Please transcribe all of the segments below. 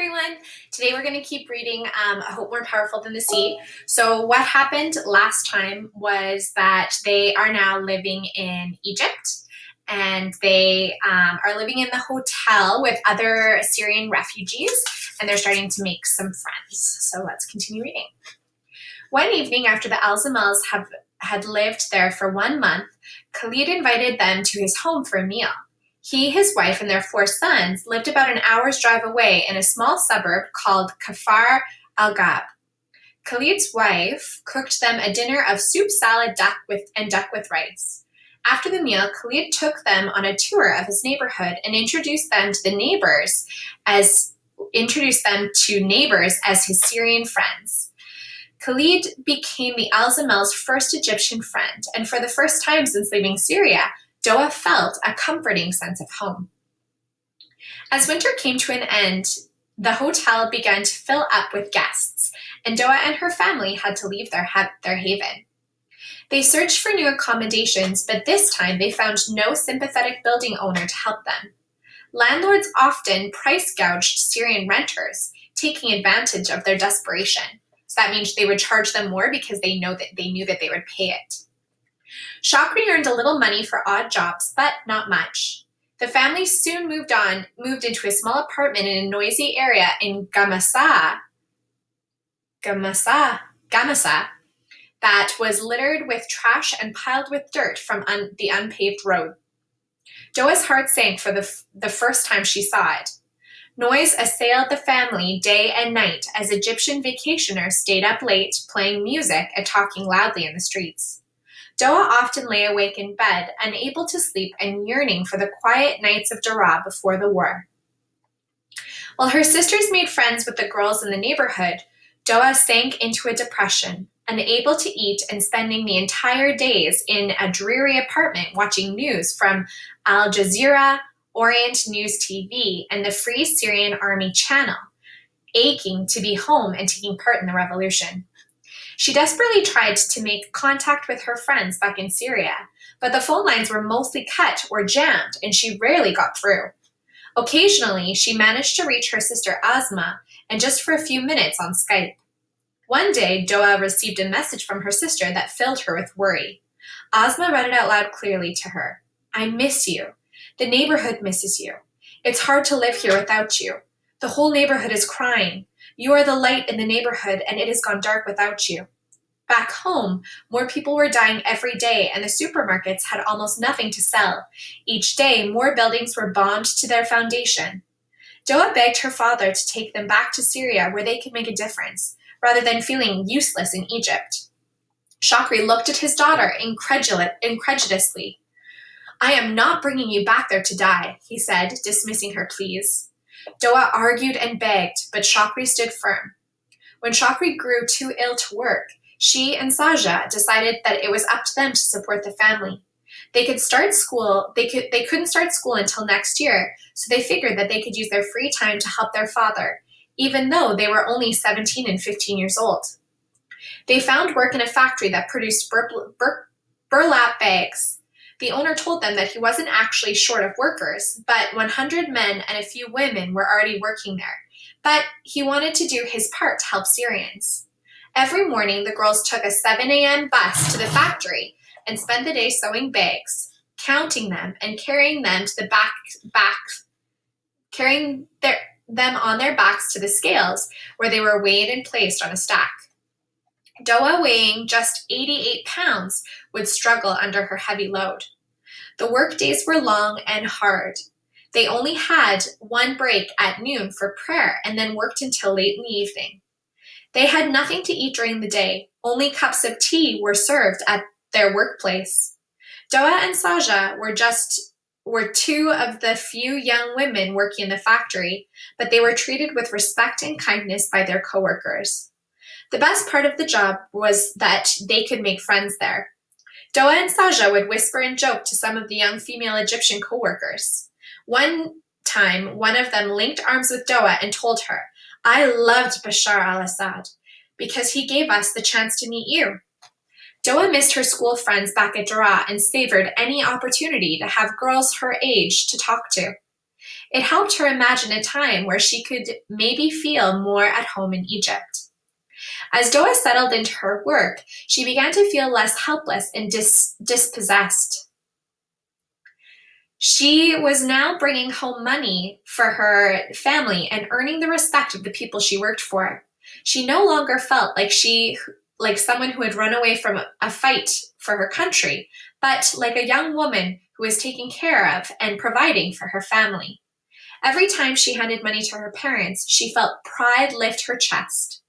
everyone. Today we're going to keep reading A Hope More Powerful Than the Sea. So what happened last time was that they are now living in Egypt, and they are living in the hotel with other Syrian refugees, and they're starting to make some friends. So let's continue reading. One evening after the Alzamels had lived there for 1 month, Khalid invited them to his home for a meal. He, his wife, and their 4 sons lived about an hour's drive away in a small suburb called Kafar al-Gab. Khalid's wife cooked them a dinner of soup, salad, duck with rice. After the meal, Khalid took them on a tour of his neighborhood and introduced them to neighbors as his Syrian friends. Khalid became the Alzamels' first Egyptian friend, and for the first time since leaving Syria, Doa felt a comforting sense of home. As winter came to an end, the hotel began to fill up with guests, and Doa and her family had to leave their haven. They searched for new accommodations, but this time they found no sympathetic building owner to help them. Landlords often price gouged Syrian renters, taking advantage of their desperation. So that means they would charge them more because they knew that they would pay it. Shakri earned a little money for odd jobs, but not much. The family soon moved into a small apartment in a noisy area in Gamasa that was littered with trash and piled with dirt from the unpaved road. Doa's heart sank for the first time she saw it. Noise assailed the family day and night as Egyptian vacationers stayed up late, playing music and talking loudly in the streets. Doa often lay awake in bed, unable to sleep and yearning for the quiet nights of Daraa before the war. While her sisters made friends with the girls in the neighborhood, Doa sank into a depression, unable to eat and spending the entire days in a dreary apartment watching news from Al Jazeera, Orient News TV, and the Free Syrian Army channel, aching to be home and taking part in the revolution. She desperately tried to make contact with her friends back in Syria, but the phone lines were mostly cut or jammed, and she rarely got through. Occasionally, she managed to reach her sister Asma, and just for a few minutes on Skype. One day, Doa received a message from her sister that filled her with worry. Asma read it out loud clearly to her. "I miss you. The neighborhood misses you. It's hard to live here without you. The whole neighborhood is crying. You are the light in the neighborhood, and it has gone dark without you." Back home, more people were dying every day, and the supermarkets had almost nothing to sell. Each day, more buildings were bombed to their foundation. Doa begged her father to take them back to Syria where they could make a difference, rather than feeling useless in Egypt. Shakri looked at his daughter incredulously. "I am not bringing you back there to die," he said, dismissing her pleas. Doa argued and begged, but Shakri stood firm. When Shakri grew too ill to work, she and Saja decided that it was up to them to support the family. They couldn't start school until next year, so they figured that they could use their free time to help their father, even though they were only 17 and 15 years old. They found work in a factory that produced burlap bags. The owner told them that he wasn't actually short of workers, but 100 men and a few women were already working there. But he wanted to do his part to help Syrians. Every morning, the girls took a 7 a.m. bus to the factory and spent the day sewing bags, counting them, and carrying them on their backs to the scales, where they were weighed and placed on a stack. Doa, weighing just 88 pounds, would struggle under her heavy load. The work days were long and hard. They only had one break at noon for prayer and then worked until late in the evening. They had nothing to eat during the day. Only cups of tea were served at their workplace. Doa and Saja were 2 of the few young women working in the factory, but they were treated with respect and kindness by their coworkers. The best part of the job was that they could make friends there. Doa and Saja would whisper and joke to some of the young female Egyptian coworkers. One time, one of them linked arms with Doa and told her, "I loved Bashar al-Assad because he gave us the chance to meet you." Doa missed her school friends back at Daraa and savored any opportunity to have girls her age to talk to. It helped her imagine a time where she could maybe feel more at home in Egypt. As Doa settled into her work, she began to feel less helpless and dispossessed. She was now bringing home money for her family and earning the respect of the people she worked for. She no longer felt like someone who had run away from a fight for her country, but like a young woman who was taking care of and providing for her family. Every time she handed money to her parents, she felt pride lift her chest.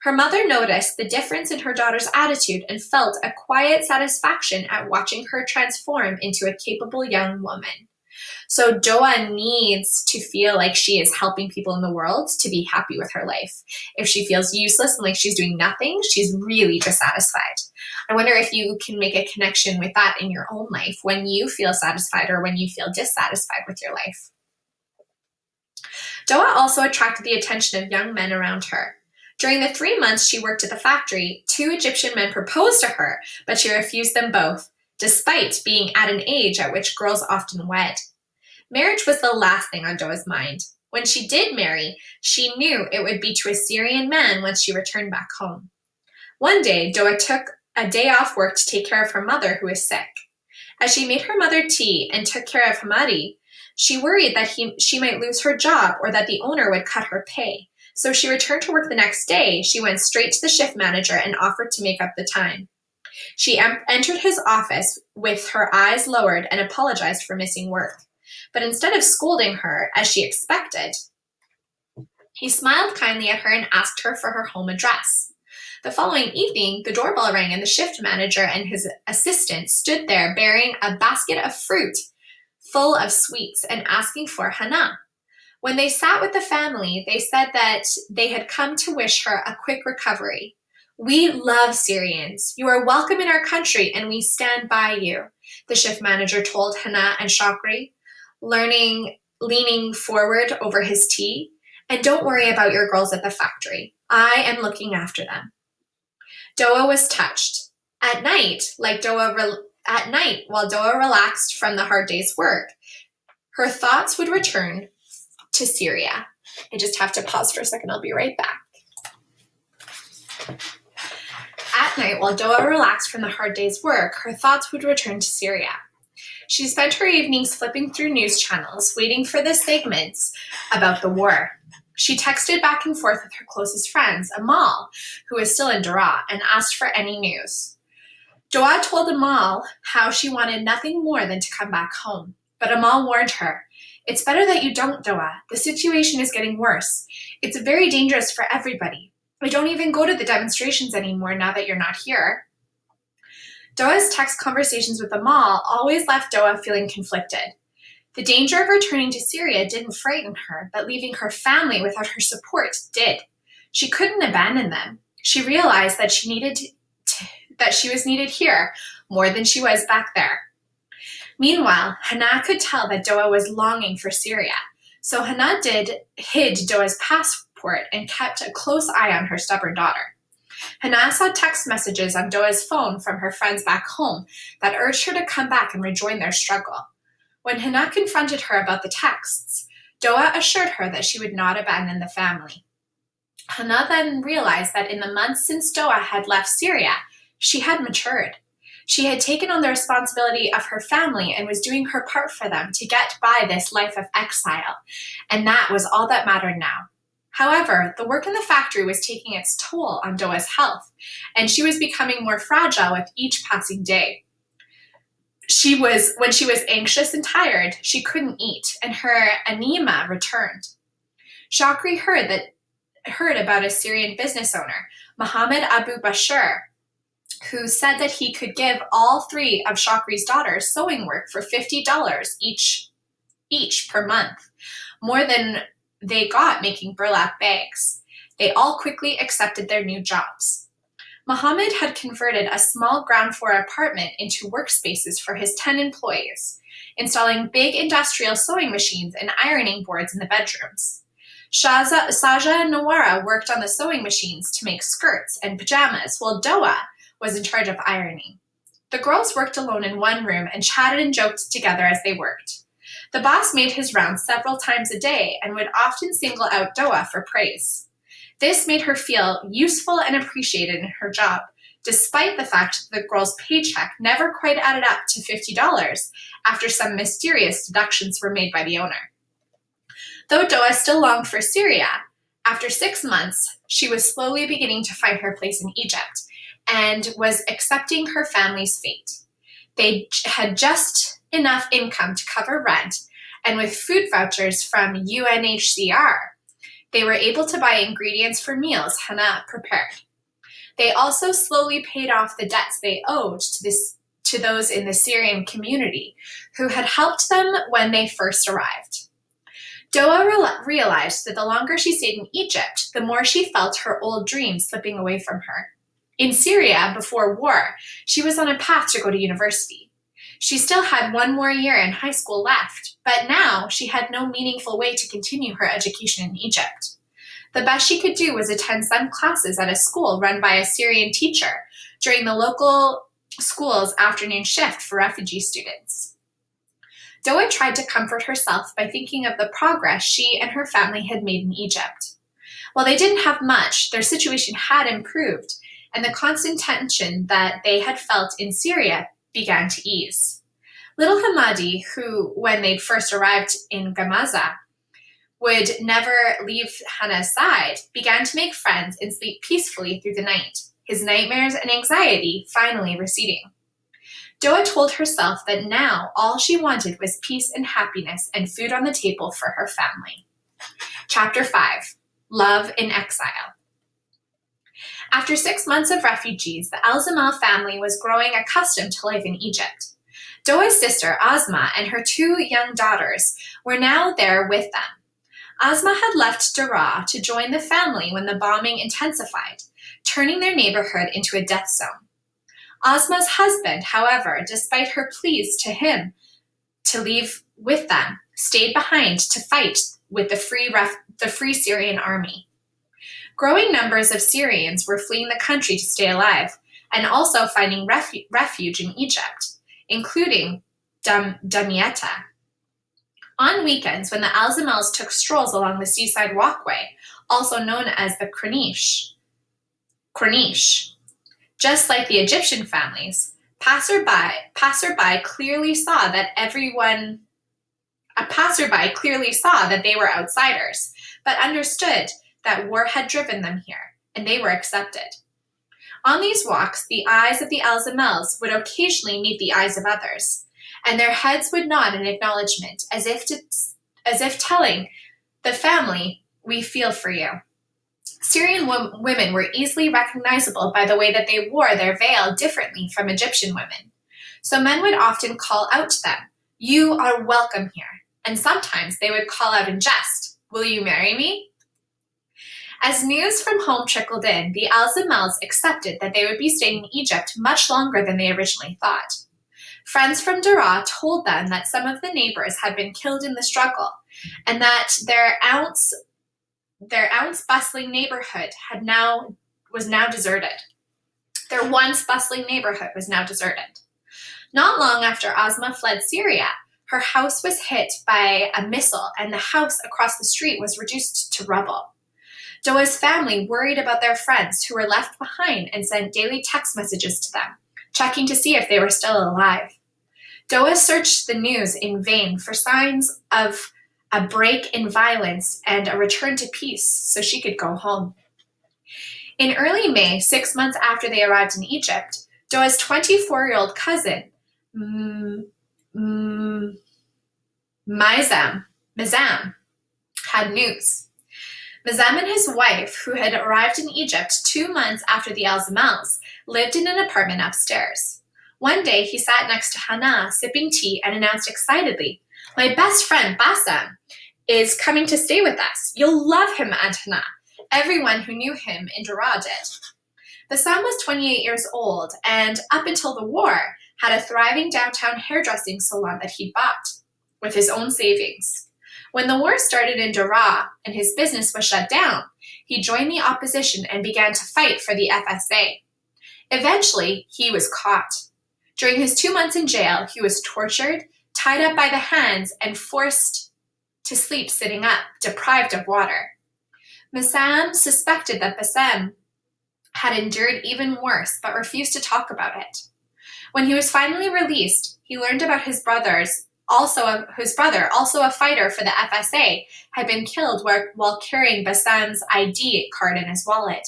Her mother noticed the difference in her daughter's attitude and felt a quiet satisfaction at watching her transform into a capable young woman. So Doa needs to feel like she is helping people in the world to be happy with her life. If she feels useless and like she's doing nothing, she's really dissatisfied. I wonder if you can make a connection with that in your own life when you feel satisfied or when you feel dissatisfied with your life. Doa also attracted the attention of young men around her. During the 3 months she worked at the factory, 2 Egyptian men proposed to her, but she refused them both, despite being at an age at which girls often wed. Marriage was the last thing on Doa's mind. When she did marry, she knew it would be to a Syrian man once she returned back home. One day, Doa took a day off work to take care of her mother, who was sick. As she made her mother tea and took care of Hamadi, she worried that she might lose her job or that the owner would cut her pay. So she returned to work the next day. She went straight to the shift manager and offered to make up the time. She entered his office with her eyes lowered and apologized for missing work. But instead of scolding her, as she expected, he smiled kindly at her and asked her for her home address. The following evening, the doorbell rang and the shift manager and his assistant stood there bearing a basket of fruit full of sweets and asking for Hannah. When they sat with the family, they said that they had come to wish her a quick recovery. "We love Syrians. You are welcome in our country and we stand by you," the shift manager told Hannah and Shakri, leaning forward over his tea. "And don't worry about your girls at the factory. I am looking after them." Doa was touched. At night, while Doa relaxed from the hard day's work, her thoughts would return to Syria. I just have to pause for a second. I'll be right back. At night, while Doa relaxed from the hard day's work, her thoughts would return to Syria. She spent her evenings flipping through news channels, waiting for the segments about the war. She texted back and forth with her closest friends, Amal, who was still in Daraa, and asked for any news. Doa told Amal how she wanted nothing more than to come back home. But Amal warned her, "It's better that you don't, Doa. The situation is getting worse. It's very dangerous for everybody. I don't even go to the demonstrations anymore now that you're not here." Doa's text conversations with Amal always left Doa feeling conflicted. The danger of returning to Syria didn't frighten her, but leaving her family without her support did. She couldn't abandon them. She realized that she was needed here more than she was back there. Meanwhile, Hannah could tell that Doa was longing for Syria, so Hannah hid Doa's passport and kept a close eye on her stubborn daughter. Hannah saw text messages on Doa's phone from her friends back home that urged her to come back and rejoin their struggle. When Hannah confronted her about the texts, Doa assured her that she would not abandon the family. Hannah then realized that in the months since Doa had left Syria, she had matured. She had taken on the responsibility of her family and was doing her part for them to get by this life of exile, and that was all that mattered now. However, the work in the factory was taking its toll on Doa's health, and she was becoming more fragile with each passing day. When she was anxious and tired, she couldn't eat, and her anemia returned. Shakri heard about a Syrian business owner, Mohammed Abu Bashir, who said that he could give all 3 of Shakri's daughters sewing work for $50 each per month, more than they got making burlap bags. They all quickly accepted their new jobs. Mohammed had converted a small ground floor apartment into workspaces for his 10 employees, installing big industrial sewing machines and ironing boards in the bedrooms. Saja and Nawara worked on the sewing machines to make skirts and pajamas, while Doa was in charge of ironing. The girls worked alone in one room and chatted and joked together as they worked. The boss made his rounds several times a day and would often single out Doa for praise. This made her feel useful and appreciated in her job, despite the fact that the girl's paycheck never quite added up to $50 after some mysterious deductions were made by the owner. Though Doa still longed for Syria, after 6 months, she was slowly beginning to find her place in Egypt and was accepting her family's fate. They had just enough income to cover rent, and with food vouchers from UNHCR, they were able to buy ingredients for meals Hannah prepared. They also slowly paid off the debts they owed to those in the Syrian community who had helped them when they first arrived. Doa realized that the longer she stayed in Egypt, the more she felt her old dreams slipping away from her. In Syria, before war, she was on a path to go to university. She still had 1 more year in high school left, but now she had no meaningful way to continue her education in Egypt. The best she could do was attend some classes at a school run by a Syrian teacher during the local school's afternoon shift for refugee students. Doa tried to comfort herself by thinking of the progress she and her family had made in Egypt. While they didn't have much, their situation had improved, and the constant tension that they had felt in Syria began to ease. Little Hamadi, who, when they'd first arrived in Gamaza, would never leave Hannah's side, began to make friends and sleep peacefully through the night, his nightmares and anxiety finally receding. Doa told herself that now all she wanted was peace and happiness and food on the table for her family. Chapter 5. Love in Exile. After 6 months of refugees, the Al-Zamal family was growing accustomed to life in Egypt. Doa's sister, Asma, and her 2 young daughters were now there with them. Asma had left Daraa to join the family when the bombing intensified, turning their neighborhood into a death zone. Asma's husband, however, despite her pleas to him to leave with them, stayed behind to fight with the Free Syrian Army. Growing numbers of Syrians were fleeing the country to stay alive and also finding refuge in Egypt, including Damietta. On weekends, when the Al-Zamals took strolls along the seaside walkway, also known as the Corniche, just like the Egyptian families, passerby clearly saw that they were outsiders, but understood that war had driven them here, and they were accepted. On these walks, the eyes of the Al-Zamals would occasionally meet the eyes of others, and their heads would nod in acknowledgement, as if telling the family, "We feel for you." Syrian women were easily recognizable by the way that they wore their veil differently from Egyptian women. So men would often call out to them, "You are welcome here." And sometimes they would call out in jest, "Will you marry me?" As news from home trickled in, the Al-Zamals accepted that they would be staying in Egypt much longer than they originally thought. Friends from Daraa told them that some of the neighbors had been killed in the struggle, and that their ounce bustling neighborhood was now deserted. Their once bustling neighborhood was now deserted. Not long after Asma fled Syria, her house was hit by a missile, and the house across the street was reduced to rubble. Doa's family worried about their friends who were left behind and sent daily text messages to them, checking to see if they were still alive. Doa searched the news in vain for signs of a break in violence and a return to peace so she could go home. In early May, 6 months after they arrived in Egypt, Doa's 24-year-old cousin, Mizam, had news. Mizam and his wife, who had arrived in Egypt 2 months after the Al-Zamals, lived in an apartment upstairs. One day, he sat next to Hannah, sipping tea, and announced excitedly, "My best friend, Bassam, is coming to stay with us. You'll love him, Aunt Hannah." Everyone who knew him in Daraa did. Bassam was 28 years old, and up until the war, had a thriving downtown hairdressing salon that he'd bought with his own savings. When the war started in Daraa and his business was shut down, he joined the opposition and began to fight for the FSA. Eventually, he was caught. During his 2 months in jail, he was tortured, tied up by the hands and forced to sleep sitting up, deprived of water. Misam suspected that Bassem had endured even worse, but refused to talk about it. When he was finally released, he learned about his brother, also a fighter for the FSA, had been killed while carrying Bassam's ID card in his wallet.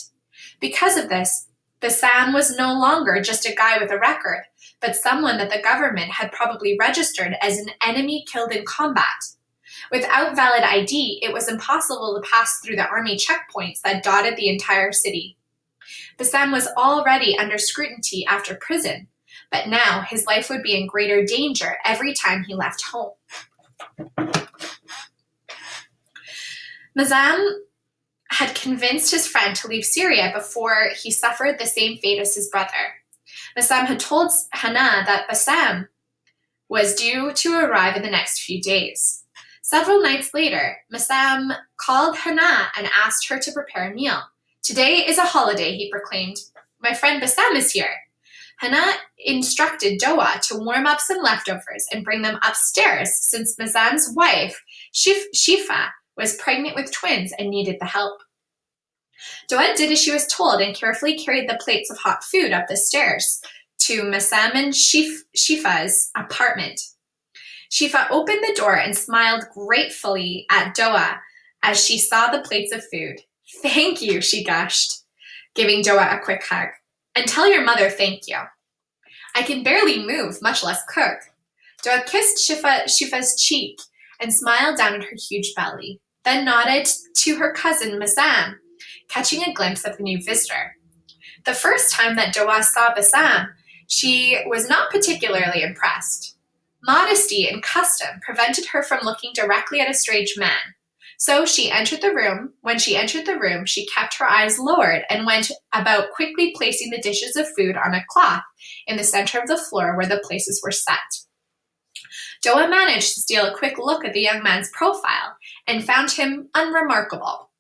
Because of this, Bassam was no longer just a guy with a record, but someone that the government had probably registered as an enemy killed in combat. Without valid ID, it was impossible to pass through the army checkpoints that dotted the entire city. Bassam was already under scrutiny after prison, but now his life would be in greater danger every time he left home. Misam had convinced his friend to leave Syria before he suffered the same fate as his brother. Misam had told Hannah that Bassam was due to arrive in the next few days. Several nights later, Misam called Hannah and asked her to prepare a meal. "Today is a holiday," he proclaimed. "My friend Bassam is here." Hannah instructed Doa to warm up some leftovers and bring them upstairs since Misam's wife, Shifa, was pregnant with twins and needed the help. Doa did as she was told and carefully carried the plates of hot food up the stairs to Misam and Shifa's apartment. Shifa opened the door and smiled gratefully at Doa as she saw the plates of food. "Thank you," she gushed, giving Doa a quick hug. "And tell your mother thank you. I can barely move, much less cook." Doa kissed Shifa's cheek and smiled down at her huge belly, then nodded to her cousin Misam, catching a glimpse of the new visitor. The first time that Doa saw Bassam, she was not particularly impressed. Modesty and custom prevented her from looking directly at a strange man. So when she entered the room, she kept her eyes lowered and went about quickly placing the dishes of food on a cloth in the center of the floor where the places were set. Doa managed to steal a quick look at the young man's profile and found him unremarkable.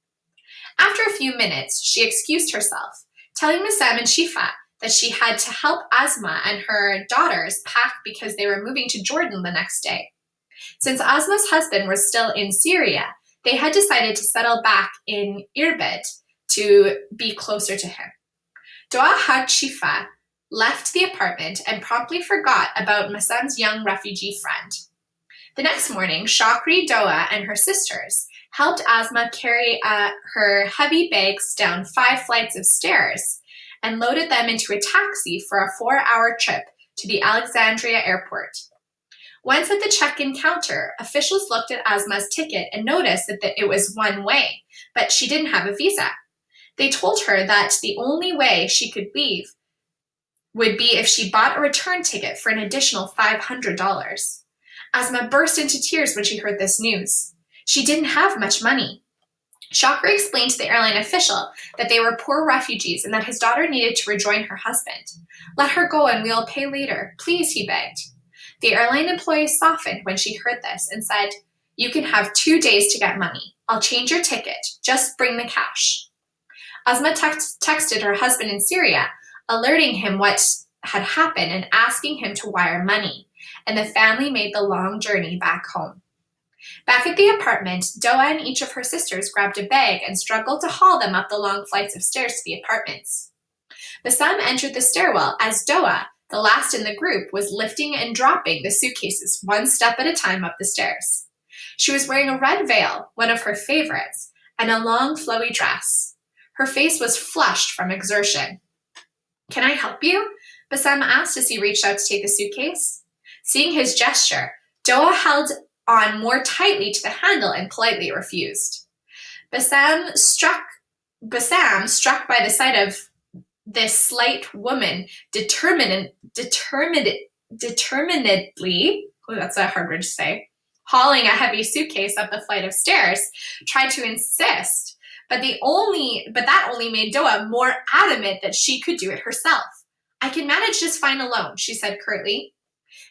After a few minutes, she excused herself, telling Misam and Shifa that she had to help Asma and her daughters pack because they were moving to Jordan the next day. Since Asma's husband was still in Syria, they had decided to settle back in Irbid to be closer to him. Doa hugged Shifa, left the apartment, and promptly forgot about Misam's young refugee friend. The next morning, Shakri, Doa, and her sisters helped Asma carry her heavy bags down 5 flights of stairs and loaded them into a taxi for a 4-hour trip to the Alexandria airport. Once at the check-in counter, officials looked at Asma's ticket and noticed that it was one way, but she didn't have a visa. They told her that the only way she could leave would be if she bought a return ticket for an additional $500. Asma burst into tears when she heard this news. She didn't have much money. Shakri explained to the airline official that they were poor refugees and that his daughter needed to rejoin her husband. "Let her go and we'll pay later, please," he begged. The airline employee softened when she heard this and said, "You can have 2 days to get money. I'll change your ticket. Just bring the cash." Asma texted her husband in Syria, alerting him what had happened and asking him to wire money, and the family made the long journey back home. Back at the apartment, Doa and each of her sisters grabbed a bag and struggled to haul them up the long flights of stairs to the apartments. Bassam entered the stairwell as Doa, the last in the group, was lifting and dropping the suitcases one step at a time up the stairs. She was wearing a red veil, one of her favorites, and a long flowy dress. Her face was flushed from exertion. "Can I help you?" Bassam asked as he reached out to take the suitcase. Seeing his gesture, Doa held on more tightly to the handle and politely refused. Bassam, struck by the sight of this slight woman, determinedly, that's a hard word to say, hauling a heavy suitcase up the flight of stairs, tried to insist, but that only made Doa more adamant that she could do it herself. "I can manage just fine alone," she said curtly.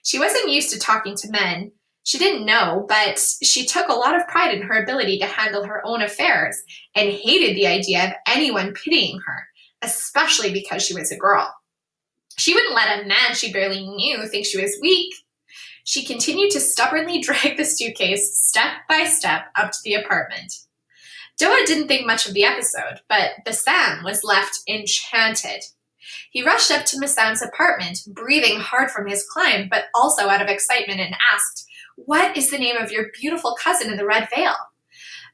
She wasn't used to talking to men. She didn't know, but she took a lot of pride in her ability to handle her own affairs and hated the idea of anyone pitying her, especially because she was a girl. She wouldn't let a man she barely knew think she was weak. She continued to stubbornly drag the suitcase step by step up to the apartment. Doa didn't think much of the episode, but Bassam was left enchanted. He rushed up to Massam's apartment, breathing hard from his climb, but also out of excitement, and asked, "What is the name of your beautiful cousin in the red veil?"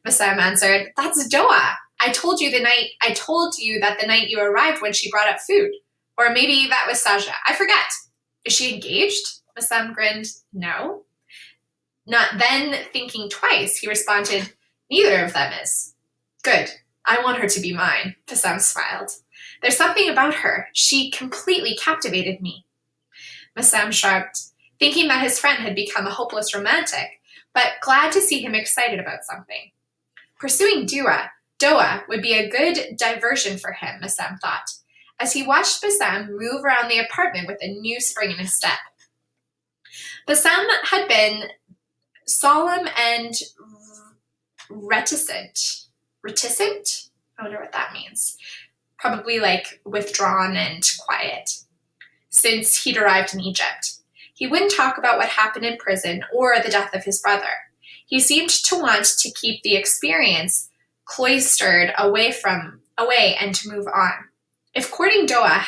Bassam answered, "That's Doa. I told you that the night you arrived when she brought up food. Or maybe that was Saja. I forget. Is she engaged?" Bassam grinned. "No." Not then thinking twice, he responded, "Neither of them is." "Good. I want her to be mine," Bassam smiled. "There's something about her. She completely captivated me." Bassam shrugged, thinking that his friend had become a hopeless romantic, but glad to see him excited about something. Pursuing Doa would be a good diversion for him, Bassam thought, as he watched Bassam move around the apartment with a new spring in his step. Bassam had been solemn and reticent? I wonder what that means. Probably like withdrawn and quiet, since he'd arrived in Egypt. He wouldn't talk about what happened in prison or the death of his brother. He seemed to want to keep the experience cloistered away and to move on. If courting Doa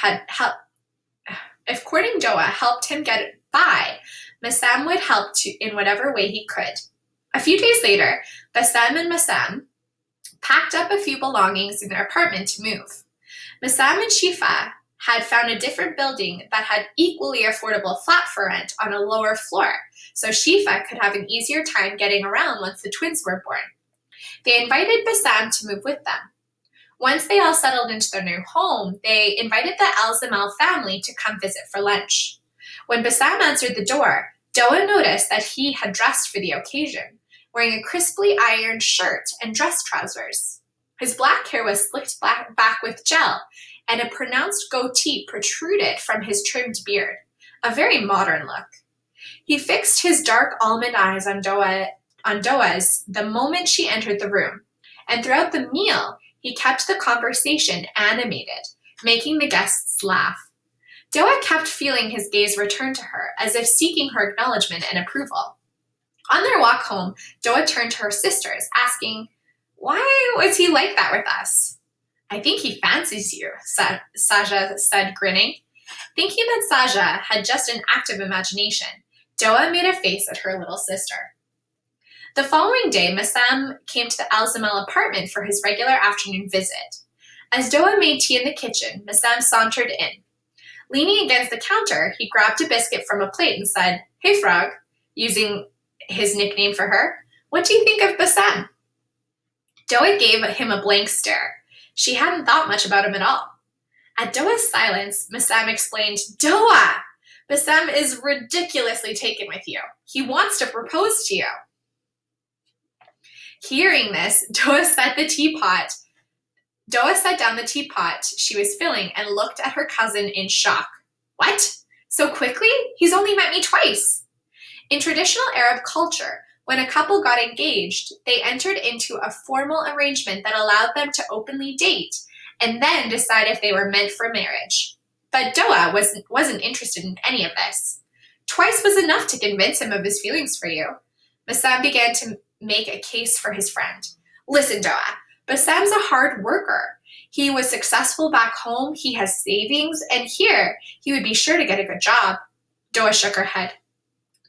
helped him get by, Bassam would help in whatever way he could. A few days later, Bassam and Bassam packed up a few belongings in their apartment to move. Bassam and Shifa had found a different building that had equally affordable flat for rent on a lower floor, so Shifa could have an easier time getting around once the twins were born. They invited Bassam to move with them. Once they all settled into their new home, they invited the Al-Zamel family to come visit for lunch. When Bassam answered the door, Doa noticed that he had dressed for the occasion, wearing a crisply ironed shirt and dress trousers. His black hair was slicked back with gel, and a pronounced goatee protruded from his trimmed beard, a very modern look. He fixed his dark almond eyes on Doa's the moment she entered the room, and throughout the meal, he kept the conversation animated, making the guests laugh. Doa kept feeling his gaze return to her, as if seeking her acknowledgement and approval. On their walk home, Doa turned to her sisters, asking, "Why was he like that with us?" "I think he fancies you," Saja said, grinning. Thinking that Saja had just an active imagination, Doa made a face at her little sister. The following day, Bassam came to the Al-Zamel apartment for his regular afternoon visit. As Doa made tea in the kitchen, Bassam sauntered in. Leaning against the counter, he grabbed a biscuit from a plate and said, "Hey, Frog," using his nickname for her. "What do you think of Bassam?" Doa gave him a blank stare. She hadn't thought much about him at all. At Doa's silence, Bassam explained, "Doa! Bassam is ridiculously taken with you. He wants to propose to you." Hearing this, Doa set down the teapot she was filling and looked at her cousin in shock. "What? So quickly? He's only met me twice." In traditional Arab culture, when a couple got engaged, they entered into a formal arrangement that allowed them to openly date and then decide if they were meant for marriage. But Doa wasn't interested in any of this. Twice was enough to convince him of his feelings for you. Bassam began to make a case for his friend. "Listen, Doa, Bassam's a hard worker. He was successful back home, he has savings, and here he would be sure to get a good job." Doa shook her head.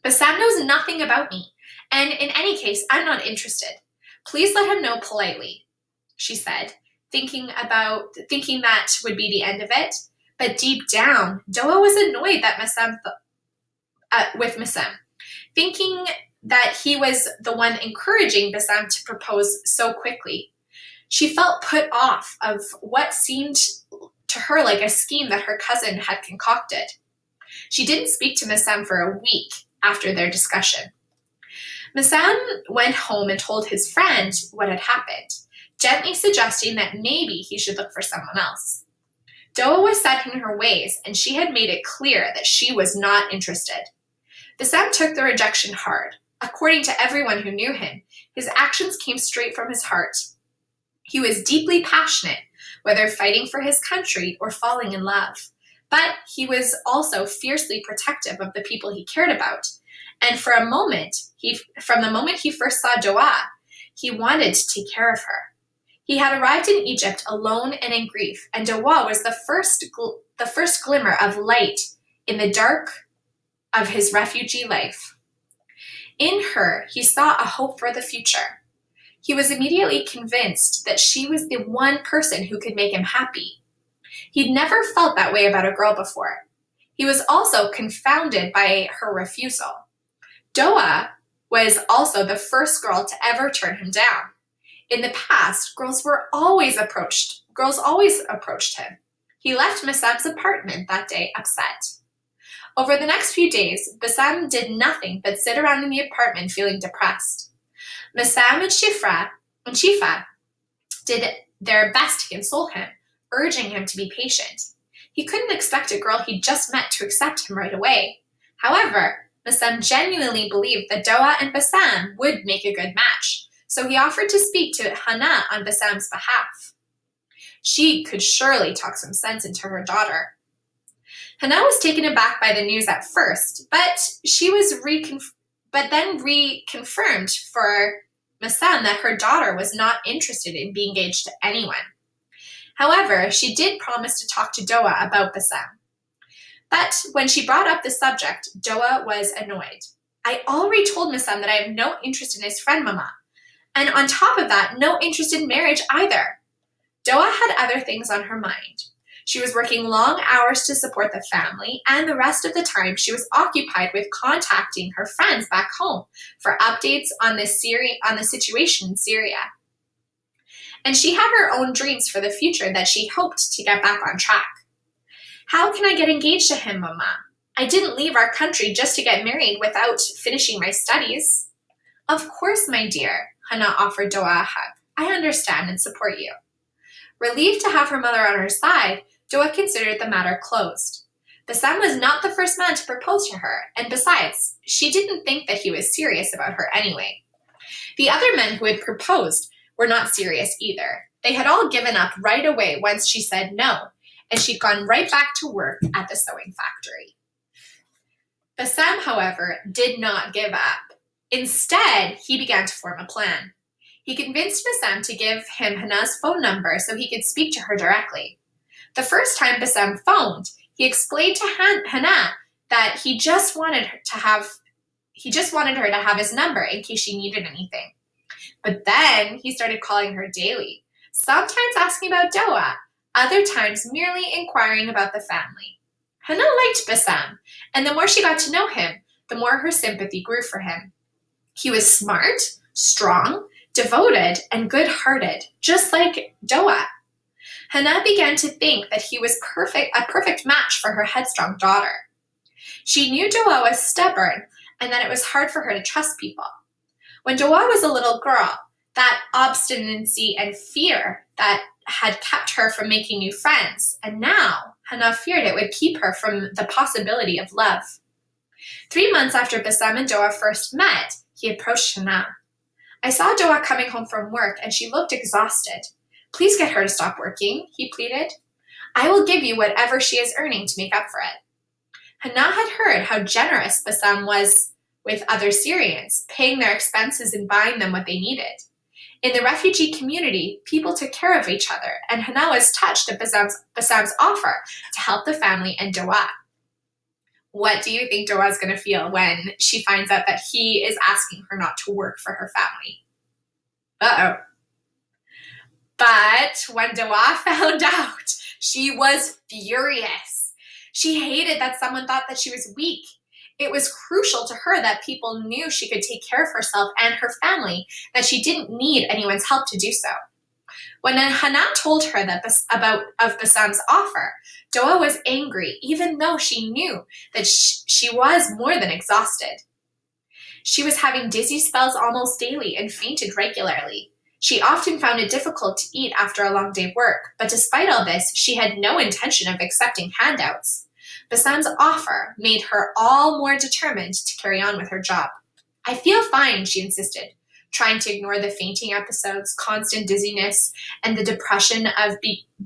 "Bassam knows nothing about me, and in any case, I'm not interested. Please let him know politely," she said, thinking that would be the end of it. But deep down, Doa was annoyed that with Bassam, thinking that he was the one encouraging Bassam to propose so quickly. She felt put off of what seemed to her like a scheme that her cousin had concocted. She didn't speak to Bassam for a week after their discussion. Bassam went home and told his friend what had happened, gently suggesting that maybe he should look for someone else. Doa was set in her ways, and she had made it clear that she was not interested. Bassam took the rejection hard. According to everyone who knew him, his actions came straight from his heart. He was deeply passionate, whether fighting for his country or falling in love. But he was also fiercely protective of the people he cared about, And from the moment he first saw Doa, he wanted to take care of her. He had arrived in Egypt alone and in grief, and Doa was the first glimmer of light in the dark of his refugee life. In her, he saw a hope for the future. He was immediately convinced that she was the one person who could make him happy. He'd never felt that way about a girl before. He was also confounded by her refusal. Doa was also the first girl to ever turn him down. In the past, girls always approached him. He left Basam's apartment that day upset. Over the next few days, Basam did nothing but sit around in the apartment feeling depressed. Basam and Shifa did their best to console him, urging him to be patient. He couldn't expect a girl he'd just met to accept him right away. However, Basam genuinely believed that Doa and Basam would make a good match, so he offered to speak to Hana on Basam's behalf. She could surely talk some sense into her daughter. Hana was taken aback by the news at first, but she was then reconfirmed for Basam that her daughter was not interested in being engaged to anyone. However, she did promise to talk to Doa about Basam. But when she brought up the subject, Doa was annoyed. I already told Basam that I have no interest in his friend, Mama. And on top of that, no interest in marriage either. Doa had other things on her mind. She was working long hours to support the family, and the rest of the time she was occupied with contacting her friends back home for updates on the situation in Syria. And she had her own dreams for the future that she hoped to get back on track. How can I get engaged to him, Mama? I didn't leave our country just to get married without finishing my studies. Of course, my dear, Hana offered Doa a hug. I understand and support you. Relieved to have her mother on her side, Doa considered the matter closed. Basam was not the first man to propose to her, and besides, she didn't think that he was serious about her anyway. The other men who had proposed were not serious either. They had all given up right away once she said no, and she'd gone right back to work at the sewing factory. Basam, however, did not give up. Instead, he began to form a plan. He convinced Basam to give him Hana's phone number so he could speak to her directly. The first time Basam phoned, he explained to Hana that he just wanted her to have his number in case she needed anything. But then he started calling her daily, sometimes asking about Doa, other times merely inquiring about the family. Hana liked Basam, and the more she got to know him, the more her sympathy grew for him. He was smart, strong, devoted, and good-hearted, just like Doa. Hana began to think that he was a perfect match for her headstrong daughter. She knew Doa was stubborn and that it was hard for her to trust people. When Doa was a little girl, that obstinacy and fear that had kept her from making new friends, and now Hana feared it would keep her from the possibility of love. 3 months after Basam and Doa first met, he approached Hana. I saw Doa coming home from work and she looked exhausted. Please get her to stop working, he pleaded. I will give you whatever she is earning to make up for it. Hana had heard how generous Basam was with other Syrians, paying their expenses and buying them what they needed. In the refugee community, people took care of each other, and Hana was touched at Basam's offer to help the family and Doa. What do you think Doa is going to feel when she finds out that he is asking her not to work for her family? Uh-oh. But when Doa found out, she was furious. She hated that someone thought that she was weak. It was crucial to her that people knew she could take care of herself and her family, that she didn't need anyone's help to do so. When Hana told her of Basam's offer, Doa was angry, even though she knew that she was more than exhausted. She was having dizzy spells almost daily and fainted regularly. She often found it difficult to eat after a long day of work, but despite all this, she had no intention of accepting handouts. Basam's offer made her all more determined to carry on with her job. I feel fine, she insisted, trying to ignore the fainting episodes, constant dizziness, and the depression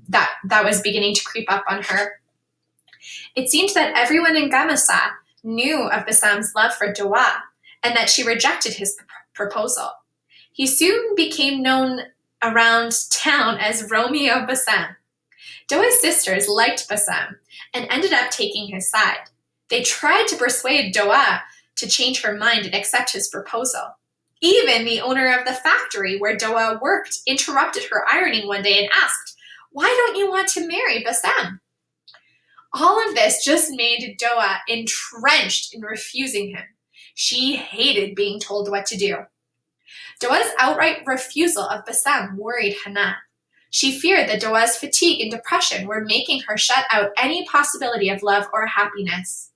that was beginning to creep up on her. It seemed that everyone in Gamasa knew of Bassam's love for Doa and that she rejected his proposal. He soon became known around town as Romeo Bassam. Doa's sisters liked Bassam and ended up taking his side. They tried to persuade Doa to change her mind and accept his proposal. Even the owner of the factory where Doa worked interrupted her ironing one day and asked, "Why don't you want to marry Bassam?" All of this just made Doa entrenched in refusing him. She hated being told what to do. Doa's outright refusal of Bassam worried Hannah. She feared that Doa's fatigue and depression were making her shut out any possibility of love or happiness.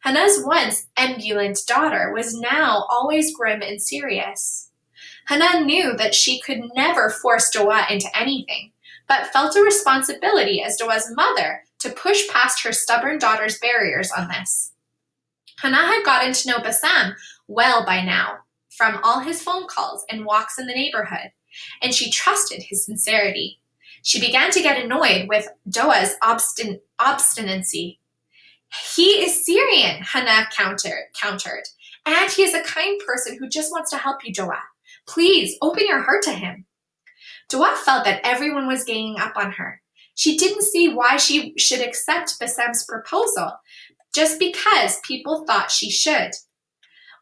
Hannah's once ebullient daughter was now always grim and serious. Hannah knew that she could never force Doa into anything, but felt a responsibility as Doa's mother to push past her stubborn daughter's barriers on this. Hannah had gotten to know Bassam well by now, from all his phone calls and walks in the neighborhood, and she trusted his sincerity. She began to get annoyed with Doa's obstinacy. "He is Syrian," Hannah countered, "and he is a kind person who just wants to help you, Doa. Please, open your heart to him." Doa felt that everyone was ganging up on her. She didn't see why she should accept Bassam's proposal, just because people thought she should.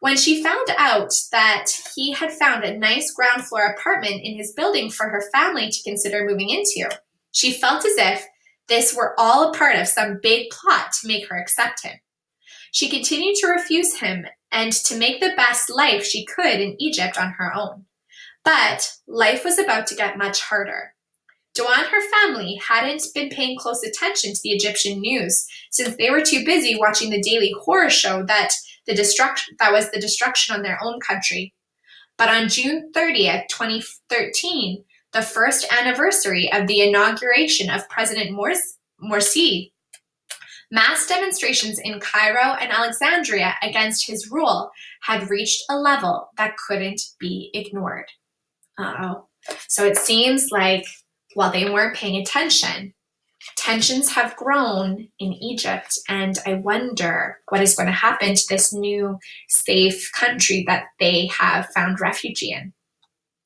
When she found out that he had found a nice ground floor apartment in his building for her family to consider moving into, she felt as if this were all a part of some big plot to make her accept him. She continued to refuse him and to make the best life she could in Egypt on her own. But life was about to get much harder. Doa and her family hadn't been paying close attention to the Egyptian news since they were too busy watching the daily horror show that was the destruction on their own country. But on June 30th, 2013, the first anniversary of the inauguration of President Morsi, mass demonstrations in Cairo and Alexandria against his rule had reached a level that couldn't be ignored. So it seems like while they weren't paying attention, tensions have grown in Egypt, and I wonder what is going to happen to this new safe country that they have found refuge in.